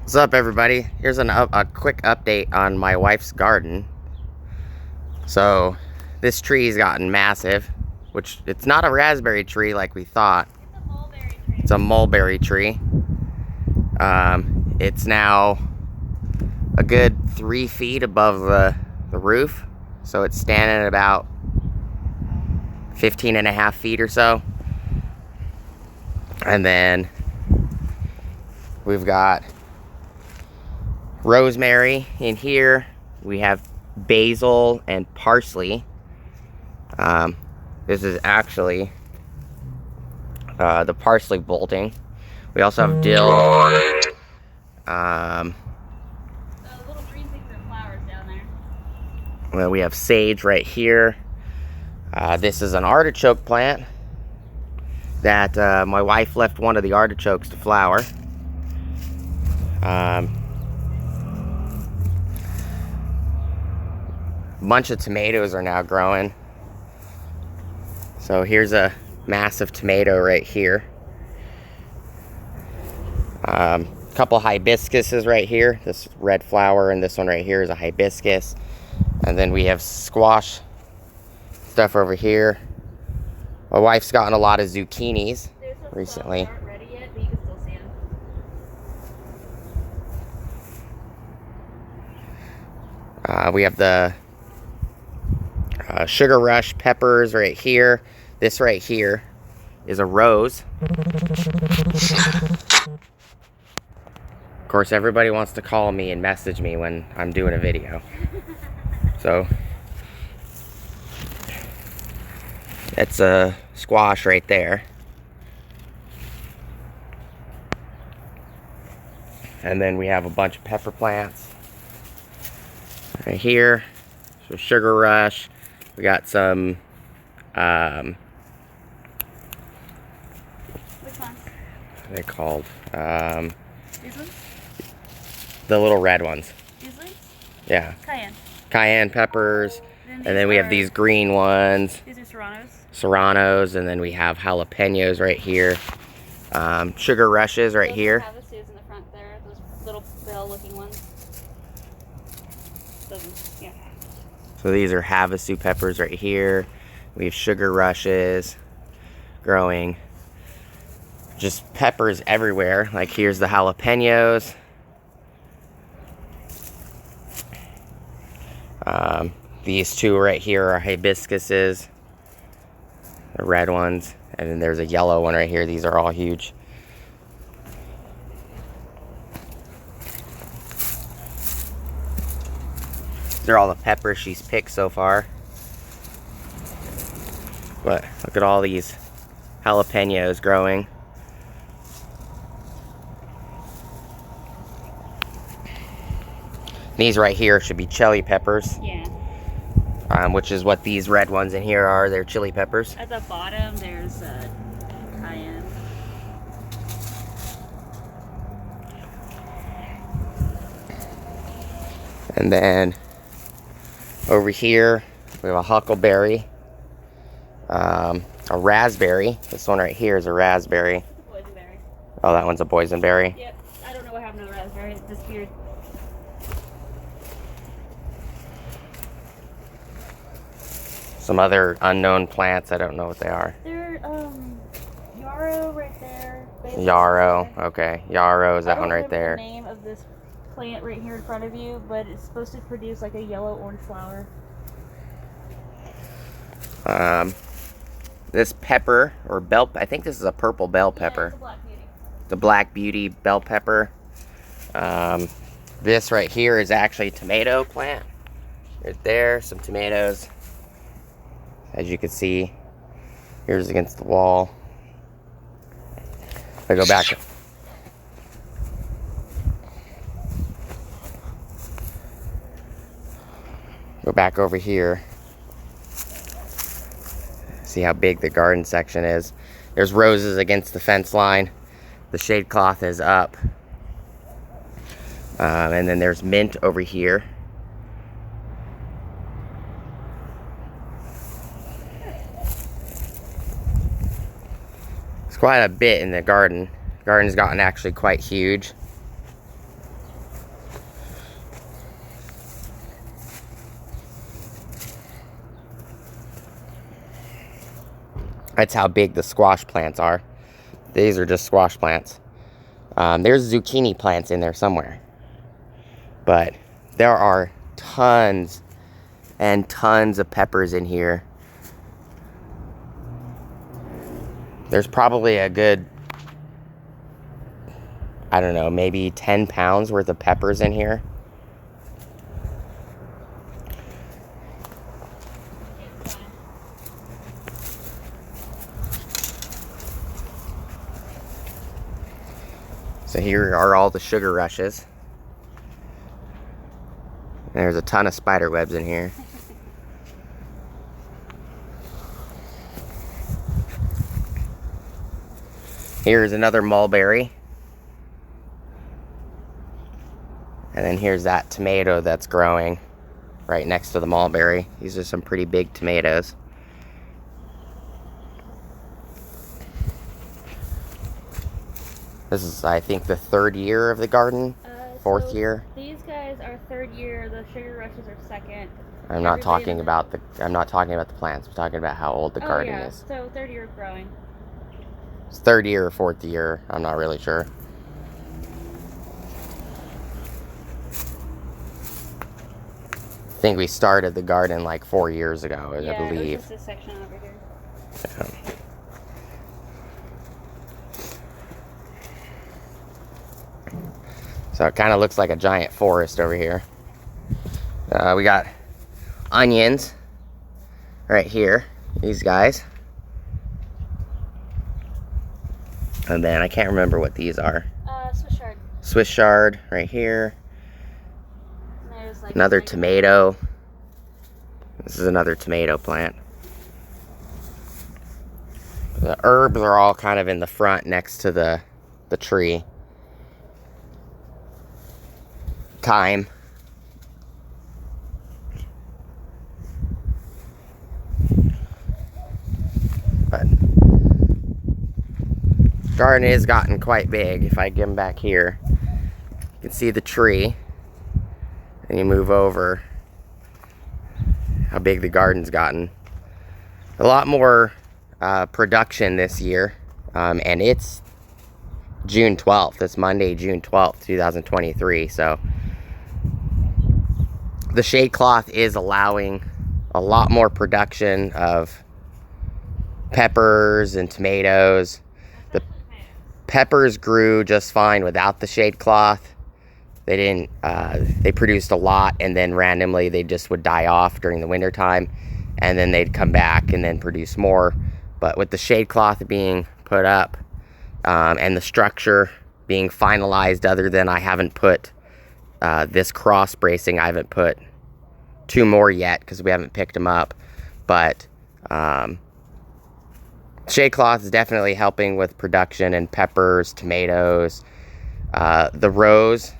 What's up, everybody? Here's a quick update on my wife's garden. So this tree's gotten massive, which it's not a raspberry tree like we thought. It's a mulberry tree. It's now a good 3 feet above the roof, so it's standing at about 15.5 feet or so. And then we've got rosemary in here. We have basil and parsley. This is actually the parsley bolting. We also have dill. Little green things are flowers down there. Well, we have sage right here. This is an artichoke plant that my wife left one of the artichokes to flower. Bunch of tomatoes are now growing. So here's a massive tomato right here. Couple hibiscuses right here. This red flower and this one right here is a hibiscus. And then we have squash stuff over here. My wife's gotten a lot of zucchinis recently. They aren't ready yet, but you can still see them. We have the Sugar Rush peppers right here. This right here is a rose. Of course, everybody wants to call me and message me when I'm doing a video. So that's a squash right there. And then we have a bunch of pepper plants right here. So Sugar Rush. We got some Which ones? what are they called? These ones? The little red ones. These ones? Yeah. Cayenne Peppers. And then we have these green ones. These are serranos. Serranos. And then we have jalapenos right here. Sugar Rushes right here. Havasus in the front there. Those little bell-looking ones. Yeah. So these are Havasu peppers right here. We have Sugar Rushes growing. Just peppers everywhere. Like here's the jalapenos. These two right here are hibiscuses. The red ones. And then there's a yellow one right here. These are all huge. These are all the peppers she's picked so far. But look at all these jalapenos growing. These right here should be chili peppers. Yeah. Which is what these red ones in here are. They're chili peppers. At the bottom, there's cayenne. And then over here, we have a huckleberry, a raspberry. This one right here is a raspberry. It's a boysenberry. Oh, that one's a boysenberry. Yep. I don't know what happened to the raspberry. It disappeared. Some other unknown plants. I don't know what they are. They're yarrow right there. Yarrow. Okay. Yarrow is that one right I there. don't remember the name of this plant right here in front of you, but it's supposed to produce like a yellow-orange flower. This pepper or bell. I think this is a purple bell pepper. Yeah, it's a black beauty. The Black Beauty bell pepper. This right here is actually a tomato plant. Right there, some tomatoes. As you can see, here's against the wall. If I go back. Go back over here. See how big the garden section is. There's roses against the fence line. The shade cloth is up. And then there's mint over here. It's quite a bit in the garden. The garden's gotten actually quite huge. That's how big the squash plants are. These are just squash plants. There's zucchini plants in there somewhere. But there are tons and tons of peppers in here. There's probably a good, I don't know, maybe 10 pounds worth of peppers in here. So here are all the sugar rushes. There's a ton of spider webs in here. Here's another mulberry. And then here's that tomato that's growing right next to the mulberry. These are some pretty big tomatoes. This is, I think, the third year of the garden. Fourth year. These guys are third year. The sugar rushes are second. I'm not talking about the plants. I'm talking about how old the garden yeah. is. So third year of growing. It's third year or fourth year. I'm not really sure. I think we started the garden like 4 years ago, I believe. It was just this section over here. Yeah. So it kind of looks like a giant forest over here. We got onions right here, these guys. And then I can't remember what these are. Swiss chard. Swiss chard right here. There's like another tomato. This is another tomato plant. The herbs are all kind of in the front next to the tree. Thyme. But garden has gotten quite big. If I get them back here, you can see the tree. And you move over, how big the garden's gotten. A lot more production this year, and it's June 12th. It's Monday, June 12th, 2023. So the shade cloth is allowing a lot more production of peppers and tomatoes. The peppers grew just fine without the shade cloth. They didn't, they produced a lot, and then randomly they just would die off during the winter time, and then they'd come back and then produce more. But with the shade cloth being put up, and the structure being finalized, other than I haven't put this cross bracing, I haven't put 2 more yet because we haven't picked them up. But shade cloth is definitely helping with production and peppers, tomatoes. The rose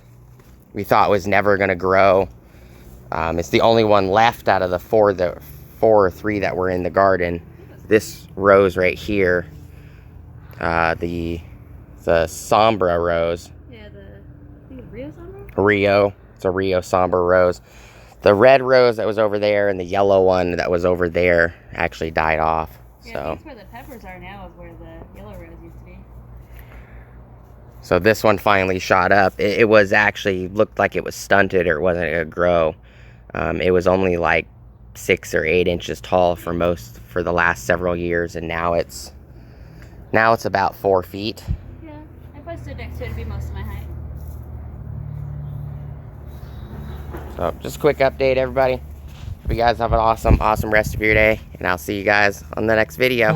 we thought was never going to grow. It's the only one left out of the 4 or 3 that were in the garden. This rose right here, the Sombra rose. Yeah, the Rio Sombra? Rio. It's a Rio Sombra rose. The red rose that was over there and the yellow one that was over there actually died off. Yeah, So that's where the peppers are now, is where the yellow rose used to be. So this one finally shot up. It was actually, looked like it was stunted, or it wasn't going to grow. It was only like 6 or 8 inches tall for the last several years, and now it's about 4 feet. Yeah, if I stood next to it, it'd be most of my height. So just a quick update, everybody. Hope you guys have an awesome rest of your day, and I'll see you guys on the next video.